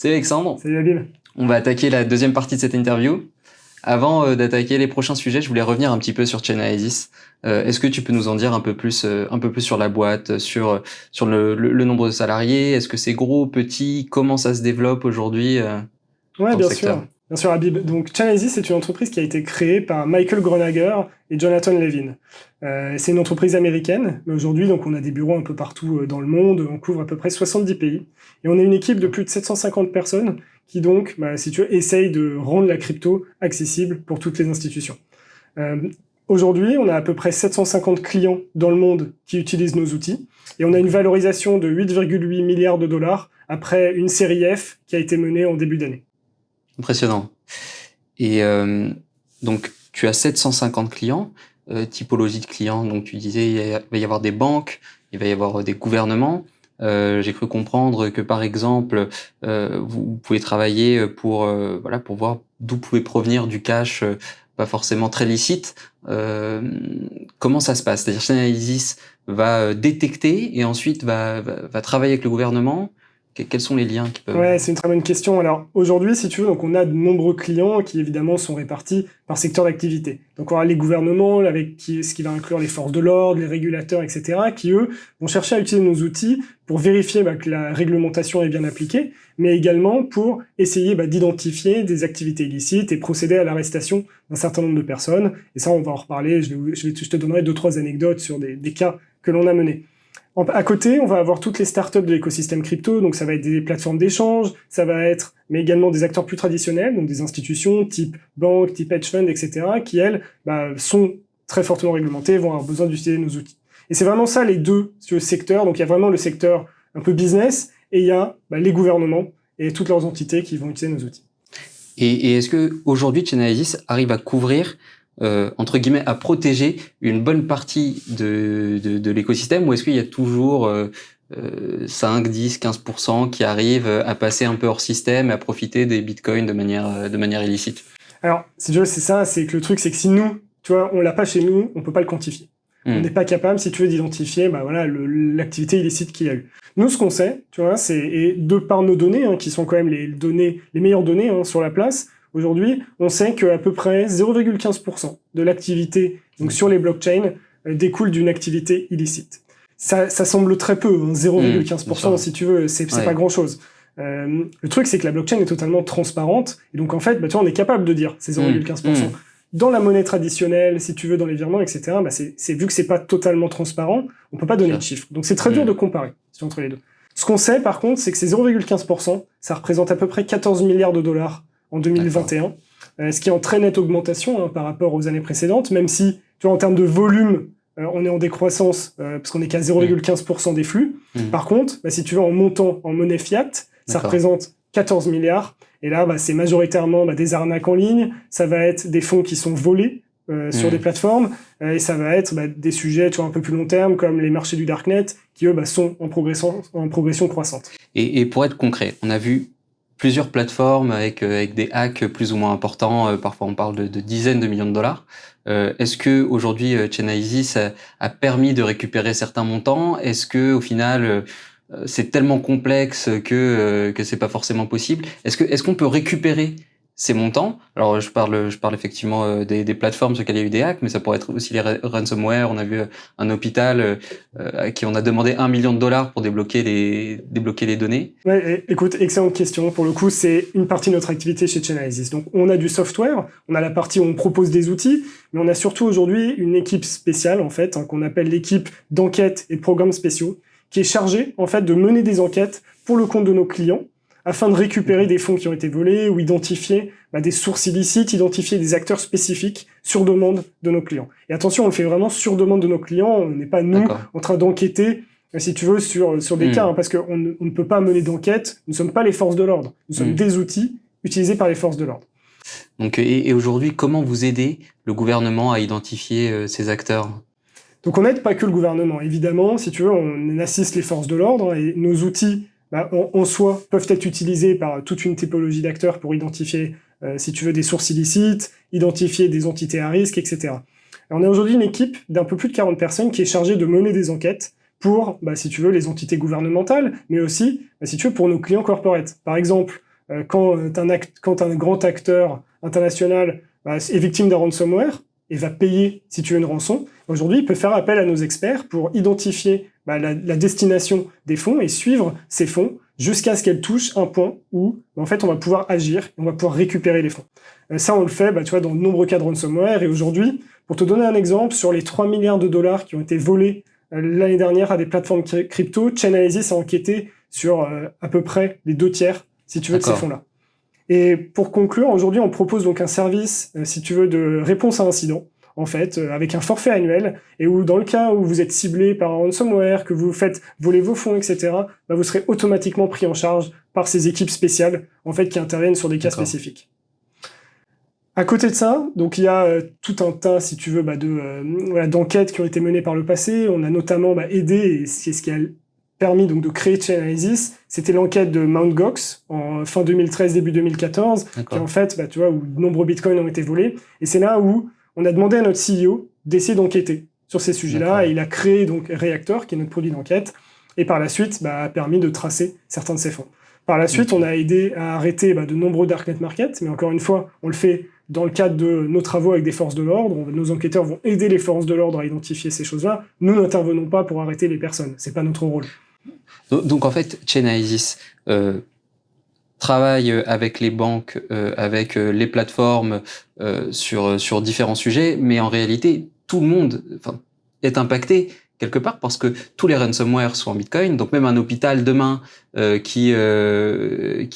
Salut Alexandre, Salut Habib. on va attaquer la deuxième partie de cette interview. Avant d'attaquer les prochains sujets, je voulais revenir un petit peu sur Chainalysis. Est-ce que tu peux nous en dire un peu plus sur la boîte, sur le nombre de salariés? Est-ce que c'est gros, petit? Comment ça se développe aujourd'hui Ouais, dans le bien secteur? sûr. Bien sûr, Habib. Donc, Chainalysis, c'est une entreprise qui a été créée par Michael Gronager et Jonathan Levin. C'est une entreprise américaine, mais aujourd'hui, donc, on a des bureaux un peu partout dans le monde. On couvre à peu près 70 pays. Et on est une équipe de plus de 750 personnes qui, donc, si tu veux, essayent de rendre la crypto accessible pour toutes les institutions. Aujourd'hui, on a à peu près 750 clients dans le monde qui utilisent nos outils. Et on a une valorisation de 8,8 milliards de dollars après une série F qui a été menée en début d'année. Impressionnant. Et donc, tu as 750 clients, typologie de clients. Donc, tu disais, il va y avoir des banques, il va y avoir des gouvernements. J'ai cru comprendre que, par exemple, vous pouvez travailler pour voir d'où pouvait provenir du cash pas forcément très licite. Comment ça se passe? C'est-à-dire, Chainalysis va détecter et ensuite va travailler avec le gouvernement. Quels sont les liens qui peuvent... Ouais, c'est une très bonne question. Alors aujourd'hui, si tu veux, donc on a de nombreux clients qui évidemment sont répartis par secteur d'activité. Donc on a les gouvernements, ce qui va inclure les forces de l'ordre, les régulateurs, etc., qui eux vont chercher à utiliser nos outils pour vérifier que la réglementation est bien appliquée, mais également pour essayer d'identifier des activités illicites et procéder à l'arrestation d'un certain nombre de personnes. Et ça, on va en reparler. Je te donnerai 2-3 anecdotes sur des cas que l'on a menés. À côté, on va avoir toutes les startups de l'écosystème crypto, donc ça va être des plateformes d'échange, ça va être, mais également des acteurs plus traditionnels, donc des institutions type banque, type hedge fund, etc., qui elles sont très fortement réglementées, vont avoir besoin d'utiliser nos outils. Et c'est vraiment ça les deux secteurs. Donc il y a vraiment le secteur un peu business et il y a les gouvernements et toutes leurs entités qui vont utiliser nos outils. Et est-ce que aujourd'hui Chainalysis arrive à couvrir entre guillemets, à protéger une bonne partie de l'écosystème, ou est-ce qu'il y a toujours 5, 10, 15% qui arrivent à passer un peu hors système et à profiter des bitcoins de manière illicite? Alors, si tu veux, c'est ça, c'est que le truc, c'est que si nous, tu vois, on l'a pas chez nous, on peut pas le quantifier. On n'est pas capable, si tu veux, d'identifier, l'activité illicite qu'il y a eu. Nous, ce qu'on sait, tu vois, et de par nos données, qui sont quand même les meilleures données sur la place, aujourd'hui, on sait qu'à peu près 0,15% de l'activité donc sur les blockchains découle d'une activité illicite. Ça semble très peu, 0,15% si tu veux, c'est pas grand-chose. Le truc, c'est que la blockchain est totalement transparente, et donc en fait, tu vois, on est capable de dire c'est 0,15%. Dans la monnaie traditionnelle, si tu veux, dans les virements, etc., c'est vu que c'est pas totalement transparent, on peut pas donner de chiffres. Donc c'est très dur de comparer entre les deux. Ce qu'on sait, par contre, c'est que ces 0,15%, ça représente à peu près 14 milliards de dollars en 2021, ce qui est en très nette augmentation par rapport aux années précédentes, même si, tu vois, en termes de volume, on est en décroissance, parce qu'on est qu'à 0,15% des flux. Par contre, si tu veux, en montant en monnaie fiat, ça représente 14 milliards. Et là, c'est majoritairement des arnaques en ligne, ça va être des fonds qui sont volés sur des plateformes, et ça va être des sujets, tu vois, un peu plus long terme, comme les marchés du darknet, qui eux sont en progression croissante. Et pour être concret, on a vu plusieurs plateformes avec des hacks plus ou moins importants. Parfois, on parle de dizaines de millions de dollars. Est-ce que aujourd'hui, Chainalysis a permis de récupérer certains montants? Est-ce que au final, c'est tellement complexe que c'est pas forcément possible? Est-ce qu'on peut récupérer ces montants? Alors, je parle effectivement des plateformes sur lesquelles il y a eu des hacks, mais ça pourrait être aussi les ransomware. On a vu un hôpital à qui on a demandé 1 million de dollars pour débloquer les données. Ouais, écoute, excellente question. Pour le coup, c'est une partie de notre activité chez Chainalysis. Donc, on a du software, on a la partie où on propose des outils, mais on a surtout aujourd'hui une équipe spéciale, en fait, qu'on appelle l'équipe d'enquête et de programmes spéciaux, qui est chargée, en fait, de mener des enquêtes pour le compte de nos clients, afin de récupérer des fonds qui ont été volés ou identifier des sources illicites, identifier des acteurs spécifiques sur demande de nos clients. Et attention, on le fait vraiment sur demande de nos clients, on n'est pas, nous, en train d'enquêter, si tu veux, sur des cas, parce qu'on ne peut pas mener d'enquête, nous ne sommes pas les forces de l'ordre, nous sommes des outils utilisés par les forces de l'ordre. Donc, et aujourd'hui, comment vous aidez le gouvernement à identifier ces acteurs ? Donc on n'aide pas que le gouvernement, évidemment, si tu veux, on assiste les forces de l'ordre, et nos outils, en soi, peuvent être utilisés par toute une typologie d'acteurs pour identifier, si tu veux, des sources illicites, identifier des entités à risque, etc. Alors, on a aujourd'hui une équipe d'un peu plus de 40 personnes qui est chargée de mener des enquêtes pour, si tu veux, les entités gouvernementales, mais aussi, si tu veux, pour nos clients corporate. Par exemple, quand un grand acteur international est victime d'un ransomware et va payer, si tu veux, une rançon, aujourd'hui, il peut faire appel à nos experts pour identifier la destination des fonds et suivre ces fonds jusqu'à ce qu'elles touchent un point où, en fait, on va pouvoir agir et on va pouvoir récupérer les fonds. Ça, on le fait, tu vois, dans de nombreux cas de ransomware. Et aujourd'hui, pour te donner un exemple, sur les 3 milliards de dollars qui ont été volés l'année dernière à des plateformes crypto, Chainalysis a enquêté sur à peu près les 2/3, si tu veux, de ces fonds-là. Et pour conclure, aujourd'hui, on propose donc un service, si tu veux, de réponse à incident, en fait, avec un forfait annuel, et où dans le cas où vous êtes ciblé par un ransomware, que vous faites voler vos fonds, etc., vous serez automatiquement pris en charge par ces équipes spéciales, en fait, qui interviennent sur des cas spécifiques. À côté de ça, donc il y a tout un tas, si tu veux, d'enquêtes qui ont été menées par le passé. On a notamment aidé, et c'est ce qui a permis donc de créer Chainalysis, c'était l'enquête de Mt. Gox en fin 2013, début 2014, qui en fait, tu vois, où de nombreux bitcoins ont été volés. Et c'est là où on a demandé à notre CEO d'essayer d'enquêter sur ces sujets-là, et il a créé donc Reactor, qui est notre produit d'enquête, et par la suite a permis de tracer certains de ces fonds. Par la suite, on a aidé à arrêter de nombreux darknet markets, mais encore une fois, on le fait dans le cadre de nos travaux avec des forces de l'ordre. Nos enquêteurs vont aider les forces de l'ordre à identifier ces choses-là. Nous n'intervenons pas pour arrêter les personnes. C'est pas notre rôle. Donc en fait, Chainalysis travaille avec les banques, avec les plateformes sur différents sujets, mais en réalité, tout le monde est impacté quelque part parce que tous les ransomware sont en Bitcoin. Donc même un hôpital demain qui se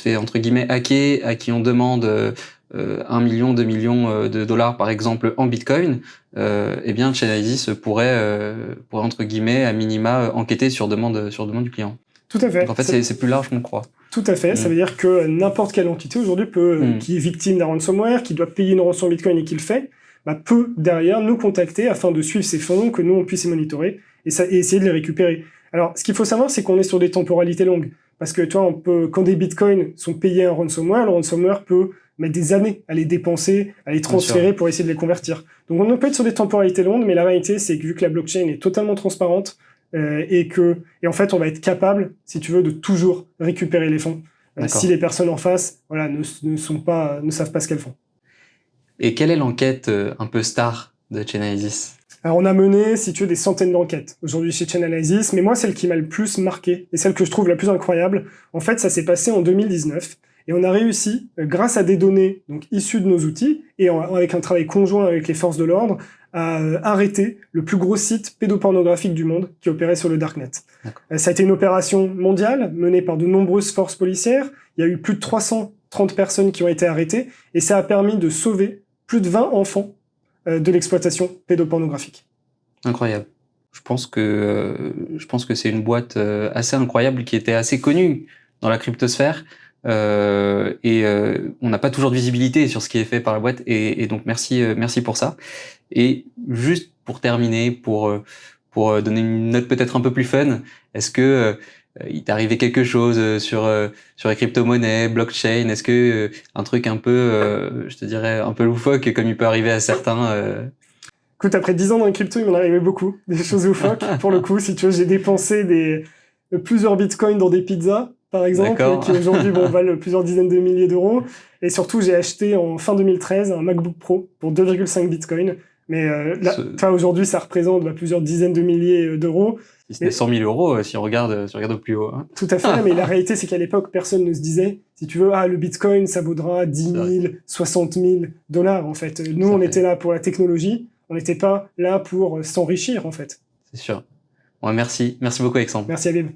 fait entre guillemets hacker, à qui on demande 1 million, 2 millions de dollars par exemple en Bitcoin, eh bien Chainalysis pourrait entre guillemets à minima enquêter sur demande du client. Tout à fait. Donc en fait c'est plus large qu'on le croit. Tout à fait. Ça veut dire que n'importe quelle entité aujourd'hui qui est victime d'un ransomware, qui doit payer une rançon Bitcoin et qui le fait, peut derrière nous contacter afin de suivre ces fonds, que nous on puisse les monitorer et essayer de les récupérer. Alors ce qu'il faut savoir, c'est qu'on est sur des temporalités longues. Parce que tu vois, quand des bitcoins sont payés à un ransomware, le ransomware peut mettre des années à les dépenser, à les transférer pour essayer de les convertir. Donc on peut être sur des temporalités longues, mais la réalité c'est que vu que la blockchain est totalement transparente et en fait on va être capable, si tu veux, de toujours récupérer les fonds si les personnes en face, ne savent pas ce qu'elles font. Et quelle est l'enquête un peu star de Chainalysis ? Alors on a mené, si tu veux, des centaines d'enquêtes aujourd'hui chez Chainalysis, mais moi celle qui m'a le plus marqué et celle que je trouve la plus incroyable, en fait ça s'est passé en 2019 et on a réussi, grâce à des données donc issues de nos outils et avec un travail conjoint avec les forces de l'ordre, à arrêter le plus gros site pédopornographique du monde qui opérait sur le darknet. Ça a été une opération mondiale menée par de nombreuses forces policières. Il y a eu plus de 330 personnes qui ont été arrêtées et ça a permis de sauver plus de 20 enfants de l'exploitation pédopornographique. Incroyable. Je pense que c'est une boîte assez incroyable qui était assez connue dans la cryptosphère et on n'a pas toujours de visibilité sur ce qui est fait par la boîte et donc merci pour ça. Et juste pour terminer, pour donner une note peut-être un peu plus fun, est-ce que il t'est arrivé quelque chose sur les crypto-monnaies, blockchain? Est-ce que un truc un peu, je te dirais, un peu loufoque comme il peut arriver à certains Écoute, après 10 ans dans les crypto, il m'en arrivait beaucoup, des choses loufoques. Pour le coup, si tu veux, j'ai dépensé plusieurs bitcoins dans des pizzas, par exemple, qui aujourd'hui valent plusieurs dizaines de milliers d'euros. Et surtout, j'ai acheté en fin 2013 un MacBook Pro pour 2,5 bitcoins. Mais aujourd'hui, ça représente plusieurs dizaines de milliers d'euros. Si ce n'est 100 000 euros, si on regarde au plus haut. Hein. Tout à fait, mais la réalité, c'est qu'à l'époque, personne ne se disait, si tu veux, le Bitcoin, ça vaudra 10 000, 60 000 dollars, en fait. Nous, on était là pour la technologie, on n'était pas là pour s'enrichir, en fait. C'est sûr. Ouais, merci beaucoup, Alexandre. Merci, Habib.